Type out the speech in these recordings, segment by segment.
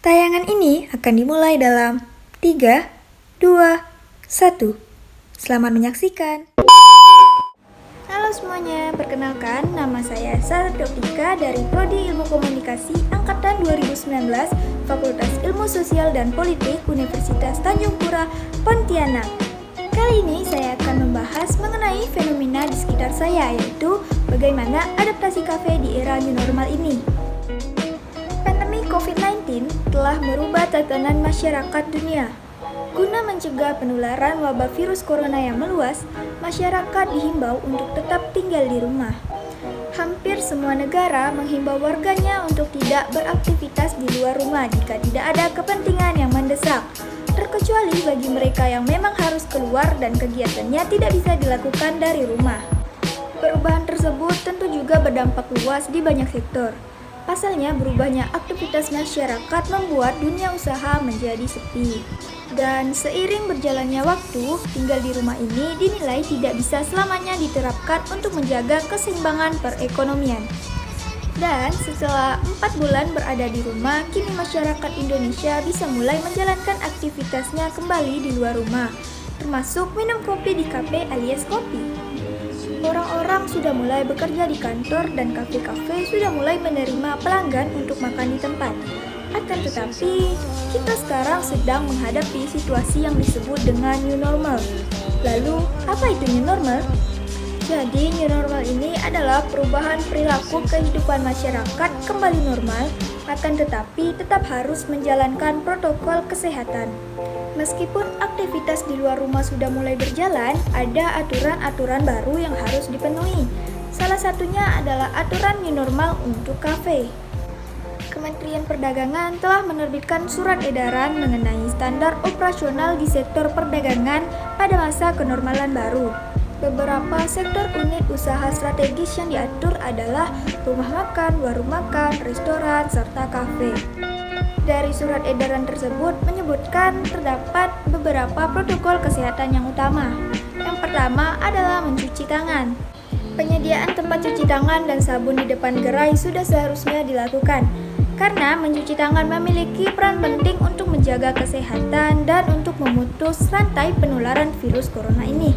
Tayangan ini akan dimulai dalam 3, 2, 1. Selamat menyaksikan. Halo semuanya, perkenalkan nama saya Sarah Dopika dari Prodi Ilmu Komunikasi Angkatan 2019 Fakultas Ilmu Sosial dan Politik Universitas Tanjung Pura, Pontianak. Kali ini saya akan membahas mengenai fenomena di sekitar saya, yaitu bagaimana adaptasi kafe di era new normal ini. Pandemi COVID-19 telah merubah tatanan masyarakat dunia. Guna mencegah penularan wabah virus corona yang meluas, masyarakat dihimbau untuk tetap tinggal di rumah. Hampir semua negara menghimbau warganya untuk tidak beraktivitas di luar rumah jika tidak ada kepentingan yang mendesak, terkecuali bagi mereka yang memang harus keluar dan kegiatannya tidak bisa dilakukan dari rumah. Perubahan tersebut tentu juga berdampak luas di banyak sektor. Pasalnya, berubahnya aktivitas masyarakat membuat dunia usaha menjadi sepi. Dan seiring berjalannya waktu, tinggal di rumah ini dinilai tidak bisa selamanya diterapkan untuk menjaga keseimbangan perekonomian. Dan setelah 4 bulan berada di rumah, kini masyarakat Indonesia bisa mulai menjalankan aktivitasnya kembali di luar rumah, termasuk minum kopi di kafe alias kopi. Orang-orang sudah mulai bekerja di kantor dan kafe-kafe sudah mulai menerima pelanggan untuk makan di tempat. Akan tetapi, kita sekarang sedang menghadapi situasi yang disebut dengan new normal. Lalu, apa itu new normal? Jadi, new normal ini adalah perubahan perilaku kehidupan masyarakat kembali normal, akan tetapi tetap harus menjalankan protokol kesehatan. Meskipun aktivitas di luar rumah sudah mulai berjalan, ada aturan-aturan baru yang harus dipenuhi. Salah satunya adalah aturan new normal untuk kafe. Kementerian Perdagangan telah menerbitkan surat edaran mengenai standar operasional di sektor perdagangan pada masa kenormalan baru. Beberapa sektor unit usaha strategis yang diatur adalah rumah makan, warung makan, restoran, serta kafe. Dari surat edaran tersebut menyebutkan terdapat beberapa protokol kesehatan yang utama. Yang pertama adalah mencuci tangan. Penyediaan tempat cuci tangan dan sabun di depan gerai sudah seharusnya dilakukan, karena mencuci tangan memiliki peran penting untuk menjaga kesehatan dan untuk memutus rantai penularan virus corona ini.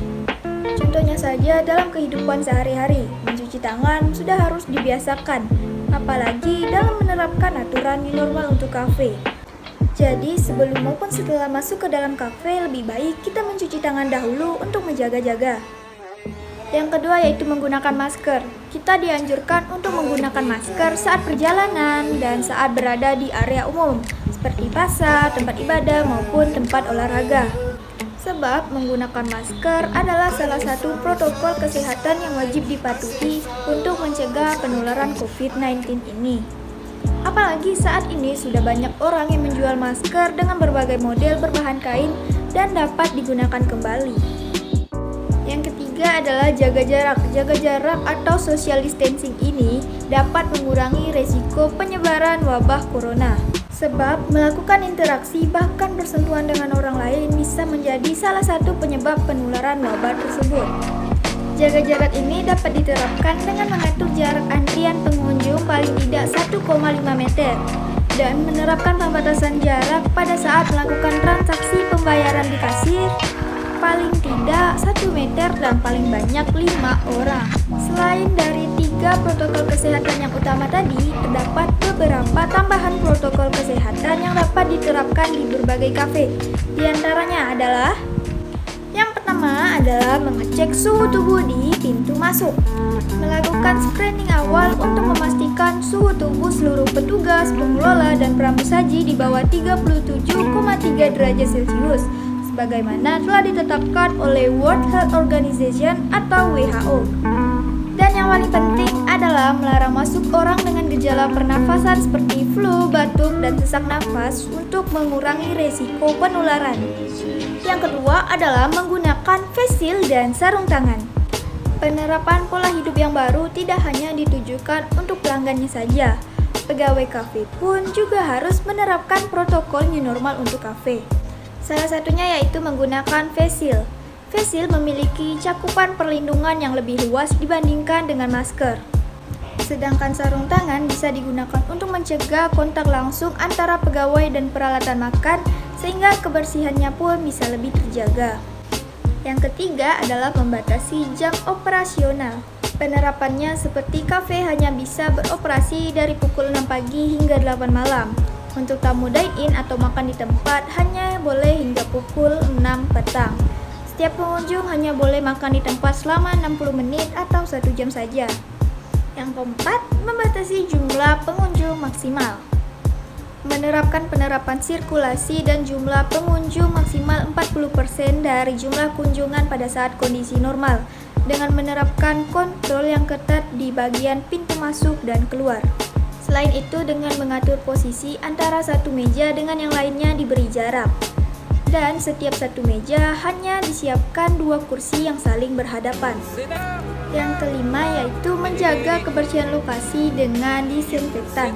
Contohnya saja dalam kehidupan sehari-hari, mencuci tangan sudah harus dibiasakan, apalagi dalam menerapkan aturan new normal untuk kafe. Jadi sebelum maupun setelah masuk ke dalam kafe, lebih baik kita mencuci tangan dahulu untuk menjaga-jaga. Yang kedua yaitu menggunakan masker. Kita dianjurkan untuk menggunakan masker saat perjalanan dan saat berada di area umum, seperti pasar, tempat ibadah, maupun tempat olahraga. Sebab menggunakan masker adalah salah satu protokol kesehatan yang wajib dipatuhi untuk mencegah penularan COVID-19 ini. Apalagi saat ini sudah banyak orang yang menjual masker dengan berbagai model berbahan kain dan dapat digunakan kembali. Yang ketiga adalah jaga jarak. Jaga jarak atau social distancing ini dapat mengurangi resiko penyebaran wabah corona. Sebab melakukan interaksi bahkan bersentuhan dengan orang lain bisa menjadi salah satu penyebab penularan wabah tersebut. Jaga jarak ini dapat diterapkan dengan mengatur jarak antrian pengunjung paling tidak 1,5 meter dan menerapkan pembatasan jarak pada saat melakukan transaksi pembayaran di kasir paling tidak 1 meter dan paling banyak 5 orang. Selain dari 3 protokol kesehatan yang utama tadi, terdapat beberapa tambahan protokol kesehatan yang dapat diterapkan di berbagai kafe. Di antaranya adalah yang pertama adalah mengecek suhu tubuh di pintu masuk. Melakukan screening awal untuk memastikan suhu tubuh seluruh petugas, pengelola, dan pramusaji di bawah 37,3 derajat Celcius, sebagaimana telah ditetapkan oleh World Health Organization atau WHO. Dan yang paling penting adalah melarang masuk orang dengan gejala pernafasan seperti flu, batuk, dan sesak nafas untuk mengurangi resiko penularan. Yang kedua adalah menggunakan face shield dan sarung tangan. Penerapan pola hidup yang baru tidak hanya ditujukan untuk pelanggannya saja. Pegawai kafe pun juga harus menerapkan protokol new normal untuk kafe. Salah satunya yaitu menggunakan face shield. Face shield memiliki cakupan perlindungan yang lebih luas dibandingkan dengan masker. Sedangkan sarung tangan bisa digunakan untuk mencegah kontak langsung antara pegawai dan peralatan makan sehingga kebersihannya pun bisa lebih terjaga. Yang ketiga adalah membatasi jam operasional. Penerapannya seperti kafe hanya bisa beroperasi dari pukul 6 pagi hingga 8 malam. Untuk tamu dine-in atau makan di tempat hanya boleh hingga pukul 6 petang. Setiap pengunjung hanya boleh makan di tempat selama 60 menit atau 1 jam saja. Yang keempat, membatasi jumlah pengunjung maksimal. Menerapkan penerapan sirkulasi dan jumlah pengunjung maksimal 40% dari jumlah kunjungan pada saat kondisi normal, dengan menerapkan kontrol yang ketat di bagian pintu masuk dan keluar. Selain itu, dengan mengatur posisi antara satu meja dengan yang lainnya diberi jarak. Dan setiap satu meja hanya disiapkan 2 kursi yang saling berhadapan. Yang kelima yaitu menjaga kebersihan lokasi dengan disinfektan.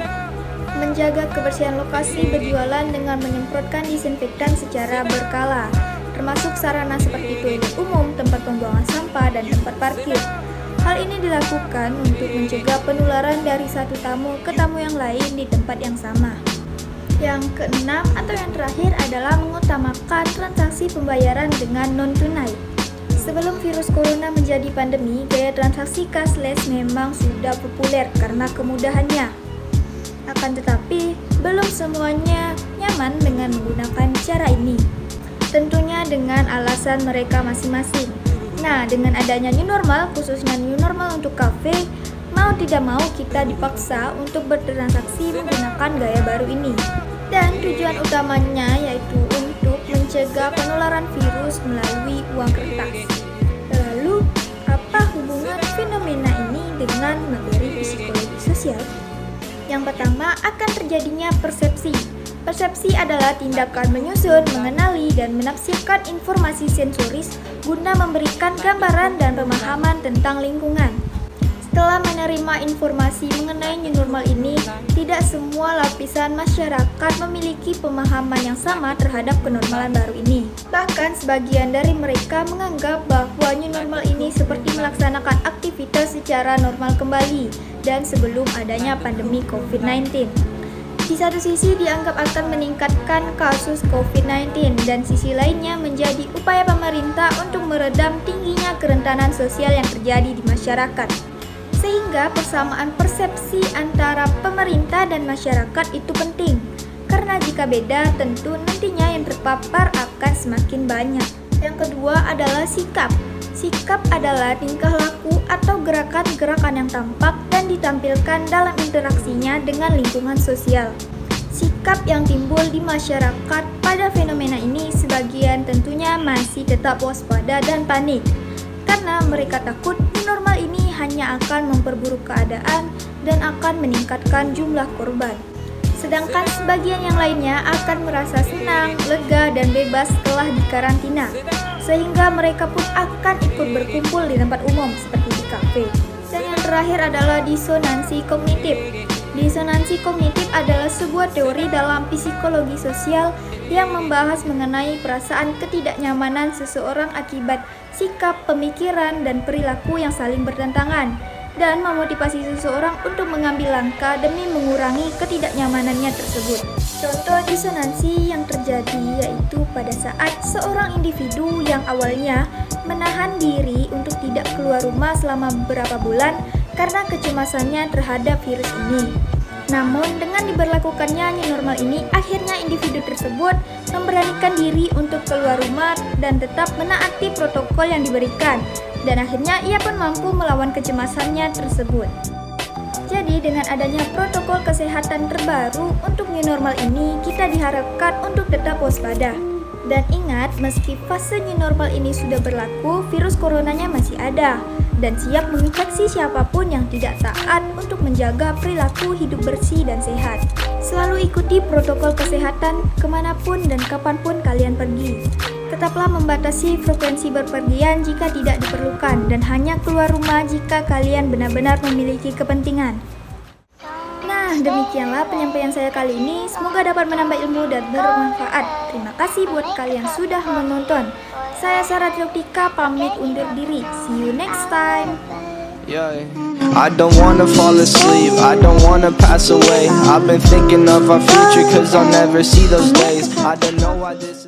Menjaga kebersihan lokasi berjualan dengan menyemprotkan disinfektan secara berkala, termasuk sarana seperti toilet umum, tempat pembuangan sampah, dan tempat parkir. Hal ini dilakukan untuk mencegah penularan dari satu tamu ke tamu yang lain di tempat yang sama. Yang keenam atau yang terakhir adalah mengutamakan transaksi pembayaran dengan non-tunai. Sebelum virus corona menjadi pandemi, gaya transaksi cashless memang sudah populer karena kemudahannya. Akan tetapi, belum semuanya nyaman dengan menggunakan cara ini. Tentunya dengan alasan mereka masing-masing. Nah, dengan adanya new normal, khususnya new normal untuk kafe, mau tidak mau kita dipaksa untuk bertransaksi menggunakan gaya baru ini. Dan tujuan utamanya yaitu untuk mencegah penularan virus melalui uang kertas. Lalu, apa hubungan fenomena ini dengan materi psikologi sosial? Yang pertama, akan terjadinya persepsi. Persepsi adalah tindakan menyusun, mengenali, dan menafsirkan informasi sensoris guna memberikan gambaran dan pemahaman tentang lingkungan. Setelah menerima informasi mengenai new normal ini, tidak semua lapisan masyarakat memiliki pemahaman yang sama terhadap kenormalan baru ini. Bahkan sebagian dari mereka menganggap bahwa new normal ini seperti melaksanakan aktivitas secara normal kembali dan sebelum adanya pandemi COVID-19. Di satu sisi dianggap akan meningkatkan kasus COVID-19 dan sisi lainnya menjadi upaya pemerintah untuk meredam tingginya kerentanan sosial yang terjadi di masyarakat. Sehingga persamaan persepsi antara pemerintah dan masyarakat itu penting. Karena jika beda, tentu nantinya yang terpapar akan semakin banyak. Yang kedua adalah sikap. Sikap adalah tingkah laku atau gerakan-gerakan yang tampak dan ditampilkan dalam interaksinya dengan lingkungan sosial. Sikap yang timbul di masyarakat pada fenomena ini sebagian tentunya masih tetap waspada dan panik. Karena mereka takut new normal ini hanya akan memperburuk keadaan dan akan meningkatkan jumlah korban. Sedangkan sebagian yang lainnya akan merasa senang, lega, dan bebas setelah dikarantina. Sehingga mereka pun akan ikut berkumpul di tempat umum seperti di kafe. Dan yang terakhir adalah disonansi kognitif. Disonansi kognitif adalah sebuah teori dalam psikologi sosial yang membahas mengenai perasaan ketidaknyamanan seseorang akibat sikap, pemikiran, dan perilaku yang saling bertentangan, dan memotivasi seseorang untuk mengambil langkah demi mengurangi ketidaknyamanannya tersebut. Contoh disonansi yang terjadi yaitu pada saat seorang individu yang awalnya menahan diri untuk tidak keluar rumah selama beberapa bulan karena kecemasannya terhadap virus ini. Namun dengan diberlakukannya new normal ini, akhirnya individu tersebut memberanikan diri untuk keluar rumah dan tetap menaati protokol yang diberikan. Dan akhirnya ia pun mampu melawan kecemasannya tersebut. Jadi dengan adanya protokol kesehatan terbaru untuk new normal ini, kita diharapkan untuk tetap waspada. Dan ingat, meski fase new normal ini sudah berlaku, virus coronanya masih ada. Dan siap menginfeksi siapapun yang tidak taat untuk menjaga perilaku hidup bersih dan sehat. Selalu ikuti protokol kesehatan kemanapun dan kapanpun kalian pergi. Tetaplah membatasi frekuensi berpergian jika tidak diperlukan dan hanya keluar rumah jika kalian benar-benar memiliki kepentingan. Nah, demikianlah penyampaian saya kali ini. Semoga dapat menambah ilmu dan bermanfaat. Terima kasih buat kalian sudah menonton. Saya Sarah Trioptika pamit undur diri. See you next time. I don't wanna fall asleep, I don't wanna pass away. I've been thinking of our future, cause I'll never see those days. I don't know why this